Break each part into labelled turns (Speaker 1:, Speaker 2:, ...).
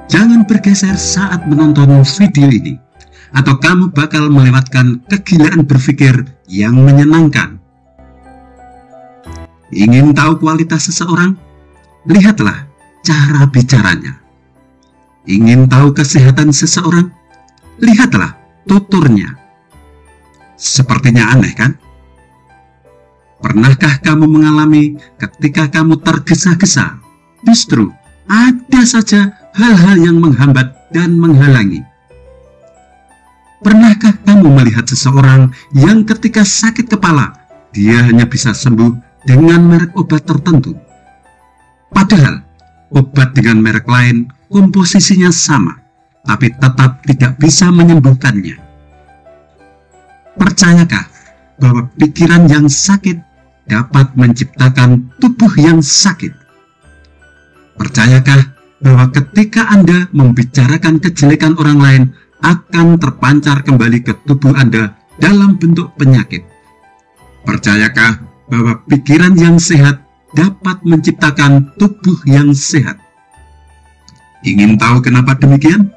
Speaker 1: Jangan bergeser saat menonton video ini, atau kamu bakal melewatkan kegilaan berpikir yang menyenangkan. Ingin tahu kualitas seseorang? Lihatlah cara bicaranya. Ingin tahu kesehatan seseorang? Lihatlah tuturnya. Sepertinya aneh, kan? Pernahkah kamu mengalami ketika kamu tergesa-gesa, justru ada saja hal-hal yang menghambat dan menghalangi? Pernahkah kamu melihat seseorang yang ketika sakit kepala, dia hanya bisa sembuh dengan merek obat tertentu? Padahal, obat dengan merek lain komposisinya sama, tapi tetap tidak bisa menyembuhkannya. Percayakah bahwa pikiran yang sakit dapat menciptakan tubuh yang sakit? Percayakah bahwa ketika Anda membicarakan kejelekan orang lain akan terpancar kembali ke tubuh Anda dalam bentuk penyakit? Percayakah bahwa pikiran yang sehat dapat menciptakan tubuh yang sehat? Ingin tahu kenapa demikian?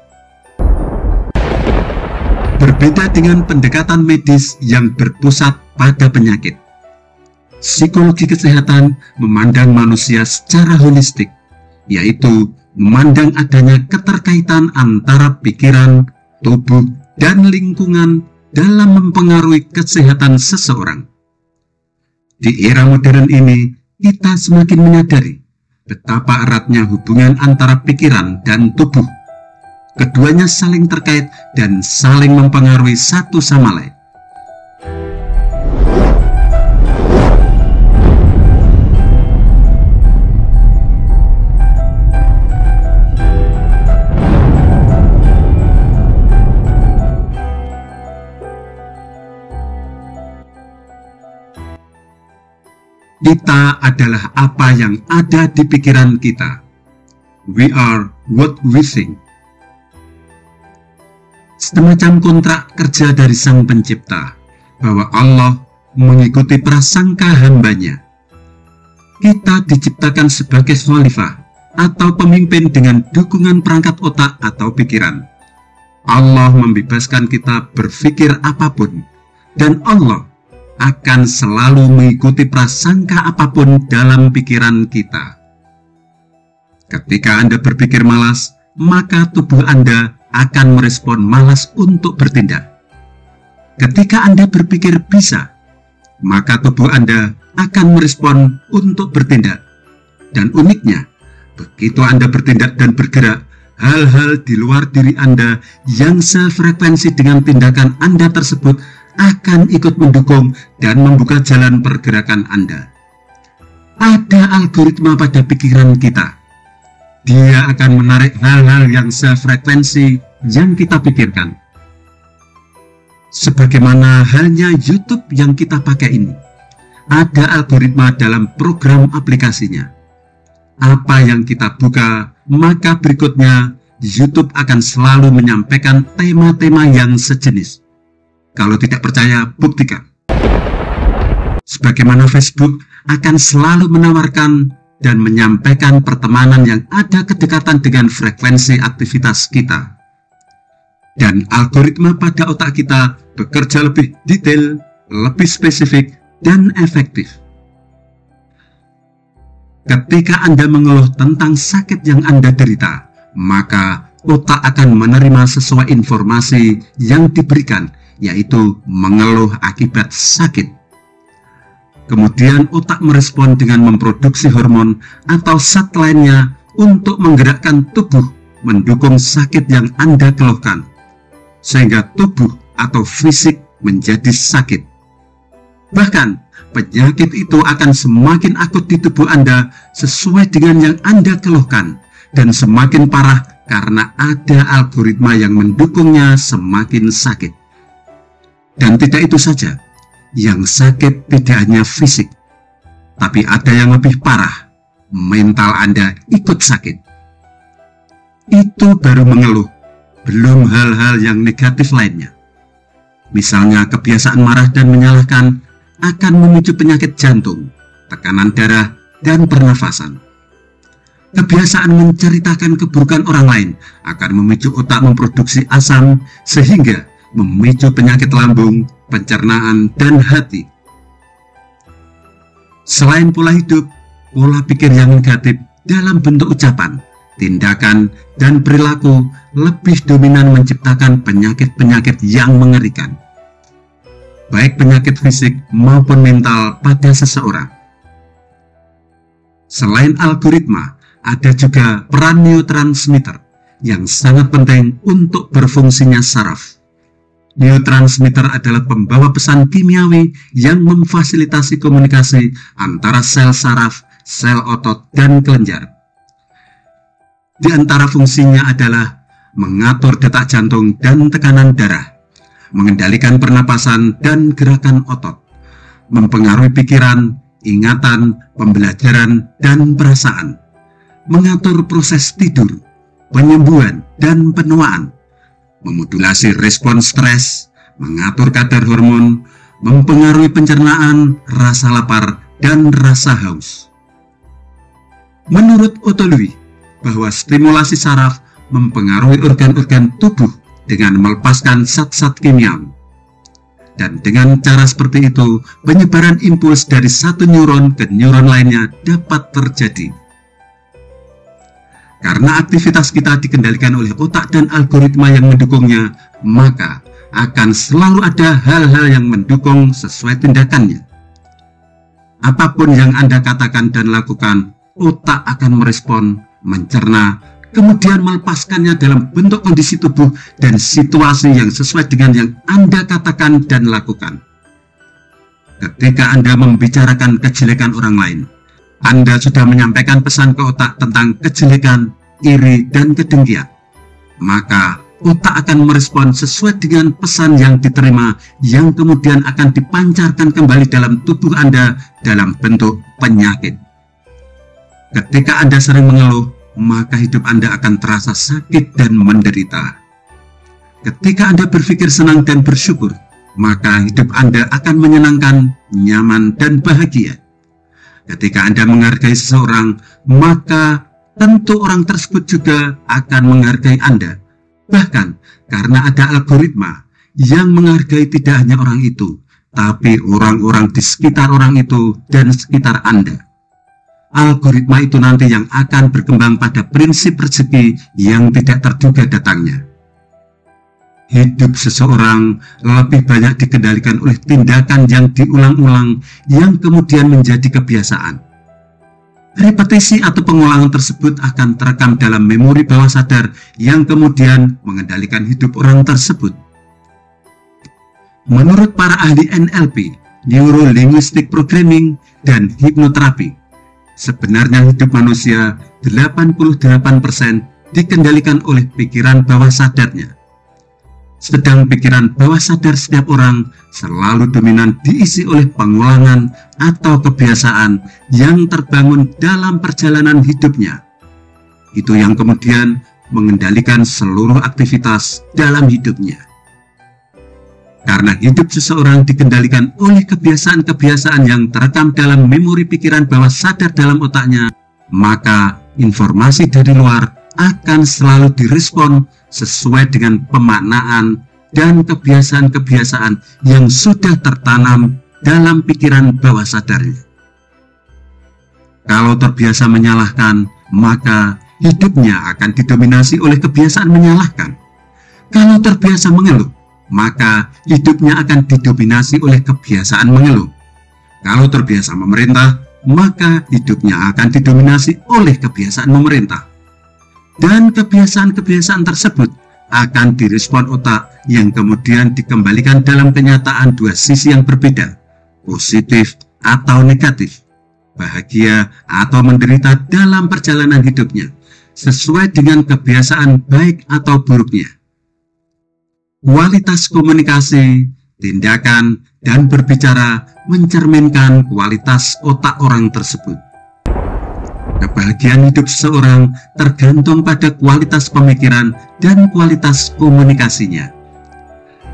Speaker 1: Berbeda dengan pendekatan medis yang berpusat pada penyakit, psikologi kesehatan memandang manusia secara holistik, yaitu memandang adanya keterkaitan antara pikiran, tubuh, dan lingkungan dalam mempengaruhi kesehatan seseorang. Di era modern ini, kita semakin menyadari betapa eratnya hubungan antara pikiran dan tubuh. Keduanya saling terkait dan saling mempengaruhi satu sama lain. Kita adalah apa yang ada di pikiran kita. We are what we think. Semacam kontrak kerja dari Sang Pencipta, bahwa Allah mengikuti prasangka hambanya. Kita diciptakan sebagai khalifah atau pemimpin dengan dukungan perangkat otak atau pikiran. Allah membebaskan kita berpikir apapun, dan Allah akan selalu mengikuti prasangka apapun dalam pikiran kita. Ketika Anda berpikir malas, maka tubuh Anda akan merespon malas untuk bertindak. Ketika Anda berpikir bisa, maka tubuh Anda akan merespon untuk bertindak. Dan uniknya, begitu Anda bertindak dan bergerak, hal-hal di luar diri Anda yang sefrekuensi dengan tindakan Anda tersebut akan ikut mendukung dan membuka jalan pergerakan Anda. Ada algoritma pada pikiran kita. Dia akan menarik hal-hal yang sefrekuensi yang kita pikirkan. Sebagaimana halnya YouTube yang kita pakai ini, ada algoritma dalam program aplikasinya. Apa yang kita buka, maka berikutnya YouTube akan selalu menyampaikan tema-tema yang sejenis. Kalau tidak percaya, buktikan. Sebagaimana Facebook akan selalu menawarkan dan menyampaikan pertemanan yang ada kedekatan dengan frekuensi aktivitas kita. Dan algoritma pada otak kita bekerja lebih detail, lebih spesifik, dan efektif. Ketika Anda mengeluh tentang sakit yang Anda derita, maka otak akan menerima sesuai informasi yang diberikan, yaitu mengeluh akibat sakit. Kemudian otak merespon dengan memproduksi hormon atau zat lainnya untuk menggerakkan tubuh mendukung sakit yang Anda keluhkan, sehingga tubuh atau fisik menjadi sakit. Bahkan penyakit itu akan semakin akut di tubuh Anda sesuai dengan yang Anda keluhkan, dan semakin parah karena ada algoritma yang mendukungnya semakin sakit. Dan tidak itu saja, yang sakit tidak hanya fisik, tapi ada yang lebih parah, mental Anda ikut sakit. Itu baru mengeluh, belum hal-hal yang negatif lainnya. Misalnya kebiasaan marah dan menyalahkan akan memicu penyakit jantung, tekanan darah, dan pernafasan. Kebiasaan menceritakan keburukan orang lain akan memicu otak memproduksi asam sehingga memicu penyakit lambung, pencernaan, dan hati. Selain pola hidup, pola pikir yang negatif dalam bentuk ucapan, tindakan, dan perilaku lebih dominan menciptakan penyakit-penyakit yang mengerikan, baik penyakit fisik maupun mental pada seseorang. Selain algoritma, ada juga peran neurotransmitter yang sangat penting untuk berfungsinya saraf. Neurotransmitter adalah pembawa pesan kimiawi yang memfasilitasi komunikasi antara sel saraf, sel otot, dan kelenjar. Di antara fungsinya adalah mengatur detak jantung dan tekanan darah, mengendalikan pernapasan dan gerakan otot, mempengaruhi pikiran, ingatan, pembelajaran, dan perasaan, mengatur proses tidur, penyembuhan, dan penuaan, memodulasi respons stres, mengatur kadar hormon, mempengaruhi pencernaan, rasa lapar, dan rasa haus. Menurut Otto Loewi, bahwa stimulasi saraf mempengaruhi organ-organ tubuh dengan melepaskan zat-zat kimiawi. Dan dengan cara seperti itu, penyebaran impuls dari satu neuron ke neuron lainnya dapat terjadi. Karena aktivitas kita dikendalikan oleh otak dan algoritma yang mendukungnya, maka akan selalu ada hal-hal yang mendukung sesuai tindakannya. Apapun yang Anda katakan dan lakukan, otak akan merespon, mencerna, kemudian melepaskannya dalam bentuk kondisi tubuh dan situasi yang sesuai dengan yang Anda katakan dan lakukan. Ketika Anda membicarakan kejelekan orang lain, Anda sudah menyampaikan pesan ke otak tentang kejelekan, iri, dan kedengkian. Maka otak akan merespon sesuai dengan pesan yang diterima, yang kemudian akan dipancarkan kembali dalam tubuh Anda dalam bentuk penyakit. Ketika Anda sering mengeluh, maka hidup Anda akan terasa sakit dan menderita. Ketika Anda berpikir senang dan bersyukur, maka hidup Anda akan menyenangkan, nyaman, dan bahagia. Ketika Anda menghargai seseorang, maka tentu orang tersebut juga akan menghargai Anda. Bahkan karena ada algoritma yang menghargai tidak hanya orang itu, tapi orang-orang di sekitar orang itu dan sekitar Anda. Algoritma itu nanti yang akan berkembang pada prinsip rezeki yang tidak terduga datangnya. Hidup seseorang lebih banyak dikendalikan oleh tindakan yang diulang-ulang yang kemudian menjadi kebiasaan. Repetisi atau pengulangan tersebut akan terekam dalam memori bawah sadar yang kemudian mengendalikan hidup orang tersebut. Menurut para ahli NLP, Neuro Linguistic Programming, dan hipnoterapi, sebenarnya hidup manusia 88% dikendalikan oleh pikiran bawah sadarnya. Sedang pikiran bawah sadar setiap orang selalu dominan diisi oleh pengulangan atau kebiasaan yang terbangun dalam perjalanan hidupnya. Itu yang kemudian mengendalikan seluruh aktivitas dalam hidupnya. Karena hidup seseorang dikendalikan oleh kebiasaan-kebiasaan yang terekam dalam memori pikiran bawah sadar dalam otaknya, maka informasi dari luar akan selalu direspon sesuai dengan pemaknaan dan kebiasaan-kebiasaan yang sudah tertanam dalam pikiran bawah sadarnya. Kalau terbiasa menyalahkan, maka hidupnya akan didominasi oleh kebiasaan menyalahkan. Kalau terbiasa mengeluh, maka hidupnya akan didominasi oleh kebiasaan mengeluh. Kalau terbiasa memerintah, maka hidupnya akan didominasi oleh kebiasaan memerintah. Dan kebiasaan-kebiasaan tersebut akan direspon otak yang kemudian dikembalikan dalam kenyataan dua sisi yang berbeda, positif atau negatif, bahagia atau menderita dalam perjalanan hidupnya, sesuai dengan kebiasaan baik atau buruknya. Kualitas komunikasi, tindakan, dan berbicara mencerminkan kualitas otak orang tersebut. Kebahagiaan hidup seseorang tergantung pada kualitas pemikiran dan kualitas komunikasinya.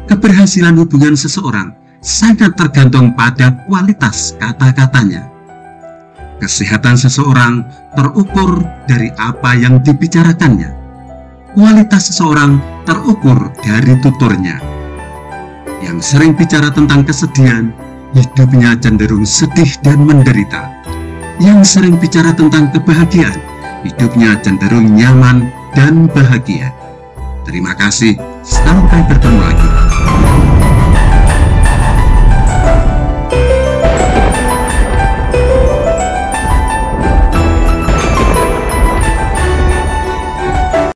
Speaker 1: Keberhasilan hubungan seseorang sangat tergantung pada kualitas kata-katanya. Kesehatan seseorang terukur dari apa yang dibicarakannya. Kualitas seseorang terukur dari tuturnya. Yang sering bicara tentang kesedihan, hidupnya cenderung sedih dan menderita. Yang sering bicara tentang kebahagiaan, hidupnya cenderung nyaman dan bahagia. Terima kasih, sampai bertemu lagi.